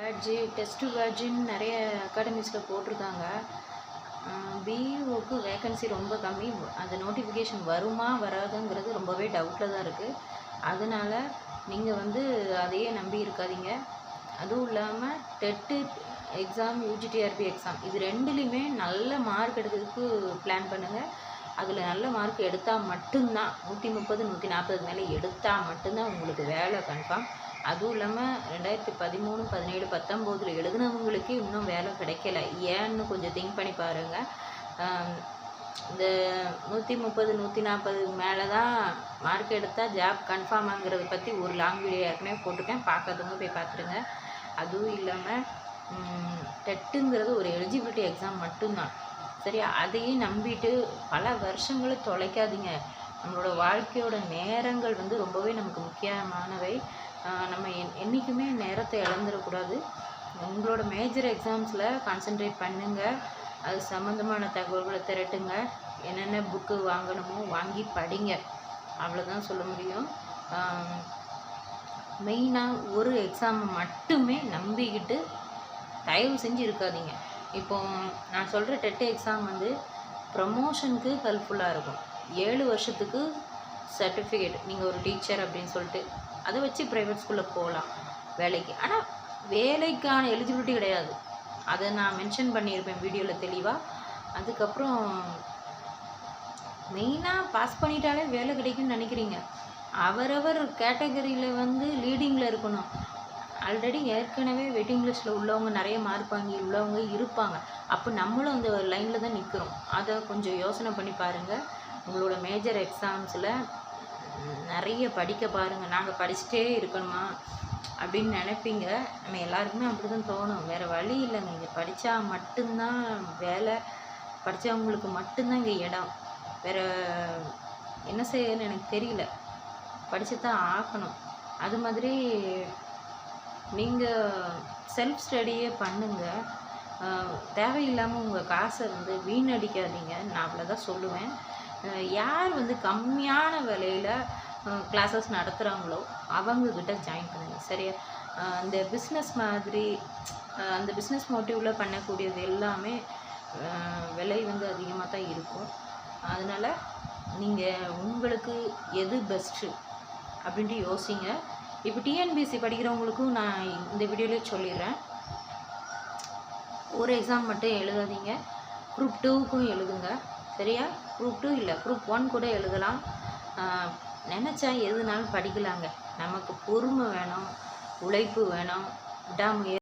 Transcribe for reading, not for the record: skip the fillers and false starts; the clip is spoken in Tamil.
பேட்ஜு டெஸ்ட்டு பேட்ஜுன்னு நிறைய அகாடமிஸில் போட்டிருக்காங்க. பிஇஓக்கு வேக்கன்சி ரொம்ப கம்மி. அது நோட்டிஃபிகேஷன் வருமா வராதுங்கிறது ரொம்பவே டவுட்டில் தான் இருக்குது. அதனால் நீங்கள் அதையே நம்பி இருக்காதீங்க. அதுவும் இல்லாமல் டெட்டு எக்ஸாம், யூஜிடிஆர்பி எக்ஸாம் இது ரெண்டுலேயுமே நல்ல மார்க் எடுக்கிறதுக்கு பிளான் பண்ணுங்கள். அதில் நல்ல மார்க் எடுத்தால் மட்டும்தான் 130, 140 மேலே எடுத்தால் மட்டும்தான் உங்களுக்கு வேலை கன்ஃபார்ம். அதுவும் இல்லாமல் 2013, 17, 19 எழுதினவங்களுக்கு இன்னும் வேலை கிடைக்கல. ஏன்னு கொஞ்சம் திங்க் பண்ணி பாருங்கள். இந்த 130, 140 மேலே தான் மார்க் எடுத்தால் ஜாப் கன்ஃபார்ம் ஆகுறத பற்றி ஒரு லாங் வீடியோ ஏற்கனவே போட்டிருக்கேன். பார்க்காதவங்க போய் பார்த்துருங்க. அதுவும் இல்லாமல் டெட்டுங்கிறது ஒரு எலிஜிபிலிட்டி எக்ஸாம் மட்டும்தான். சரியா? அதையும் நம்பிட்டு பல வருஷங்களை தொலைக்காதீங்க. நம்மளோட வாழ்க்கையோட நேரங்கள் ரொம்பவே நமக்கு முக்கியமானவை. நம்ம என்றைக்குமே நேரத்தை இழந்துடக்கூடாது. உங்களோட மேஜர் எக்ஸாம்ஸில் கான்சென்ட்ரேட் பண்ணுங்கள். அது சம்மந்தமான தகவல்களை திரட்டுங்க. என்னென்ன புக்கு வாங்கணுமோ வாங்கி படிங்க. அவ்வளோதான் சொல்ல முடியும். மெயினாக ஒரு எக்ஸாமை மட்டுமே நம்பிக்கிட்டு தயவு செஞ்சு இருக்காதீங்க. இப்போது நான் சொல்கிற டெட் எக்ஸாம் ப்ரமோஷனுக்கு ஹெல்ப்ஃபுல்லாக இருக்கும். 7 வருஷத்துக்கு சர்டிஃபிகேட், நீங்கள் ஒரு டீச்சர் அப்படின்னு சொல்லிட்டு அதை வச்சு ப்ரைவேட் ஸ்கூலில் போகலாம் வேலைக்கு. ஆனால் வேலைக்கான எலிஜிபிலிட்டி கிடையாது. அதை நான் மென்ஷன் பண்ணியிருப்பேன் வீடியோவில் தெளிவாக. அதுக்கப்புறம் மெயினாக பாஸ் பண்ணிட்டாலே வேலை கிடைக்கும்னு நினைக்கிறீங்க. அவரவர் கேட்டகரியில் லீடிங்கில் இருக்கணும். ஆல்ரெடி ஏற்கனவே வெயிட்டிங் லிஸ்ட்டில் உள்ளவங்க, நிறைய மார்க் வாங்கி உள்ளவங்க இருப்பாங்க. அப்போ நம்மளும் அந்த லைனில் தான் நிற்கிறோம். அதை கொஞ்சம் யோசனை பண்ணி பாருங்கள். உங்களோட மேஜர் எக்ஸாம்ஸில் நிறைய படிக்க பாருங்கள். நாங்கள் படிச்சுட்டே இருக்கணுமா அப்படின்னு நினைப்பீங்க. நம்ம எல்லாருக்குமே அப்படி தான் தோணும். வேறு வழி இல்லைங்க. இங்கே படித்தா மட்டும்தான் வேலை, படித்தவங்களுக்கு மட்டும்தான் இங்கே இடம். வேறு என்ன செய்யணும்னு எனக்கு தெரியல. படித்து தான் ஆகணும். அது மாதிரி நீங்கள் செல்ஃப் ஸ்டடியே பண்ணுங்கள். தேவையில்லாமல் உங்கள் காசை வீணடிக்காதீங்க. நான் அவ்வளோதான் சொல்லுவேன். யார் கம்மியான விலையில் கிளாஸஸ் நடத்துகிறாங்களோ அவங்கக்கிட்ட ஜாயின் பண்ணுங்கள். சரியா? அந்த பிஸ்னஸ் மாதிரி அந்த பிஸ்னஸ் மோட்டிவில் பண்ணக்கூடியது எல்லாமே விலை அதிகமாக தான் இருக்கும். அதனால் நீங்கள் உங்களுக்கு எது பெஸ்ட்டு அப்படின்ட்டு யோசிங்க. இப்போ டிஎன்பிஎஸ்சி படிக்கிறவங்களுக்கும் நான் இந்த வீடியோலேயே சொல்லிடுறேன். ஒரு எக்ஸாம் மட்டும் எழுதாதீங்க. குரூப் 2க்கும் எழுதுங்க. சரியா? குரூப் 2 இல்லை, குரூப் 1 கூட எழுதலாம். நினச்சா எதுனாலும் படிக்கலாங்க. நமக்கு பொறுமை வேணும், உழைப்பு வேணும், விடாமுயற்சி